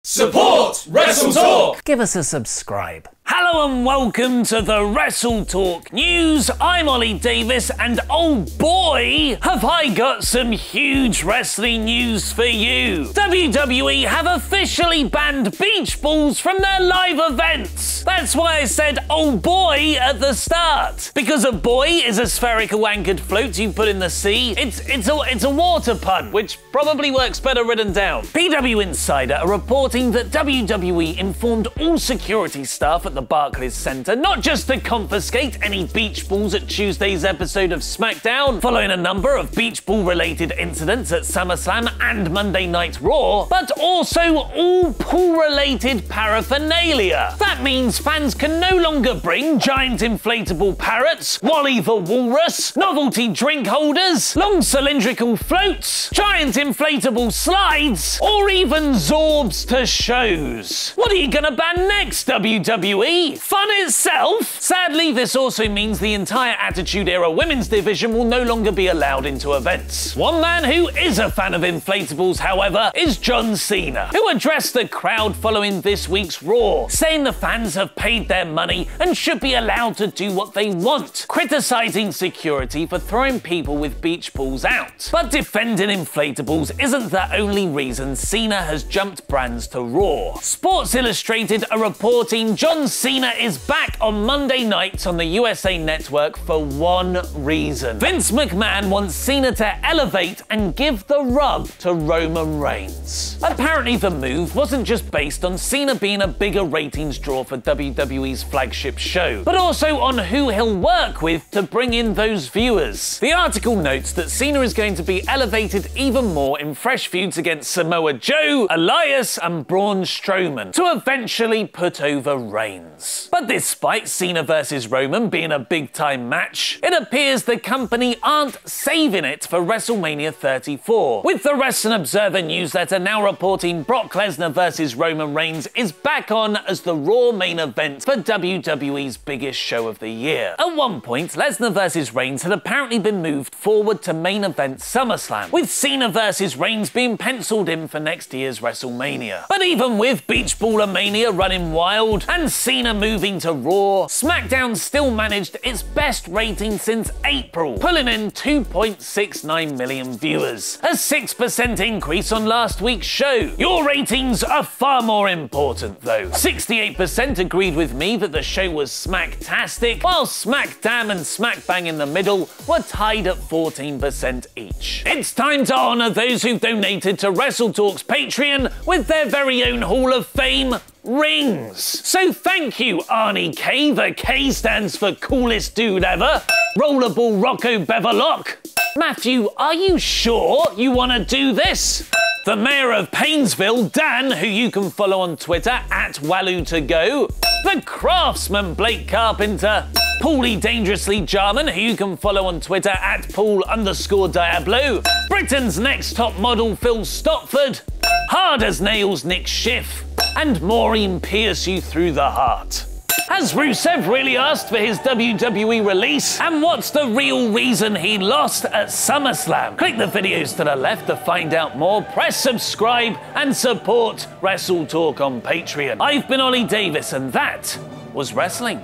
Support WrestleTalk! Give us a subscribe. Hello and welcome to the WrestleTalk News. I'm Ollie Davis and oh boy, have I got some huge wrestling news for you. WWE have officially banned beach balls from their live events. That's why I said oh boy at the start. Because a buoy is a spherical anchored float you put in the sea. It's a water pun, which probably works better written down. PW Insider are reporting that WWE informed all security staff at the Barclays Center not just to confiscate any beach balls at Tuesday's episode of Smackdown, following a number of beach ball related incidents at SummerSlam and Monday Night Raw, but also all pool related paraphernalia. That means fans can no longer bring giant inflatable parrots, Wally the Walrus, novelty drink holders, long cylindrical floats, giant inflatable slides, or even Zorbs to shows. What are you gonna ban next, WWE? Fun itself? Sadly, this also means the entire Attitude Era women's division will no longer be allowed into events. One man who is a fan of inflatables, however, is John Cena, who addressed the crowd following this week's Raw, saying the fans have paid their money and should be allowed to do what they want, criticizing security for throwing people with beach balls out. But defending inflatables isn't the only reason Cena has jumped brands to Raw. Sports Illustrated are reporting John Cena is back on Monday nights on the USA Network for one reason. Vince McMahon wants Cena to elevate and give the rub to Roman Reigns. Apparently the move wasn't just based on Cena being a bigger ratings draw for WWE's flagship show, but also on who he'll work with to bring in those viewers. The article notes that Cena is going to be elevated even more in fresh feuds against Samoa Joe, Elias and Braun Strowman to eventually put over Reigns. But despite Cena vs Roman being a big-time match, it appears the company aren't saving it for WrestleMania 34, with the Wrestling Observer newsletter now reporting Brock Lesnar vs Roman Reigns is back on as the Raw main event for WWE's biggest show of the year. At one point, Lesnar vs Reigns had apparently been moved forward to main event SummerSlam, with Cena vs Reigns being penciled in for next year's WrestleMania. But even with Beach Baller Mania running wild and Cena moving to Raw, SmackDown still managed its best rating since April, pulling in 2.69 million viewers, a 6% increase on last week's show. Your ratings are far more important though. 68% agreed with me that the show was smacktastic, while Smackdam and Smackbang in the middle were tied at 14% each. It's time to honour those who've donated to WrestleTalk's Patreon with their very own Hall of Fame rings. So thank you, Arnie K. The K stands for coolest dude ever. Rollerball Rocco Beverlock. Matthew, are you sure you want to do this? The Mayor of Painesville, Dan, who you can follow on Twitter at Waloo2Go. The Craftsman, Blake Carpenter. Paulie Dangerously Jarman, who you can follow on Twitter at Paul_Diablo. Britain's Next Top Model, Phil Stopford. Hard as Nails, Nick Schiff. And Maureen Pierce you through the heart. Has Rusev really asked for his WWE release? And what's the real reason he lost at SummerSlam? Click the videos to the left to find out more, press subscribe and support WrestleTalk on Patreon. I've been Ollie Davis and that was wrestling.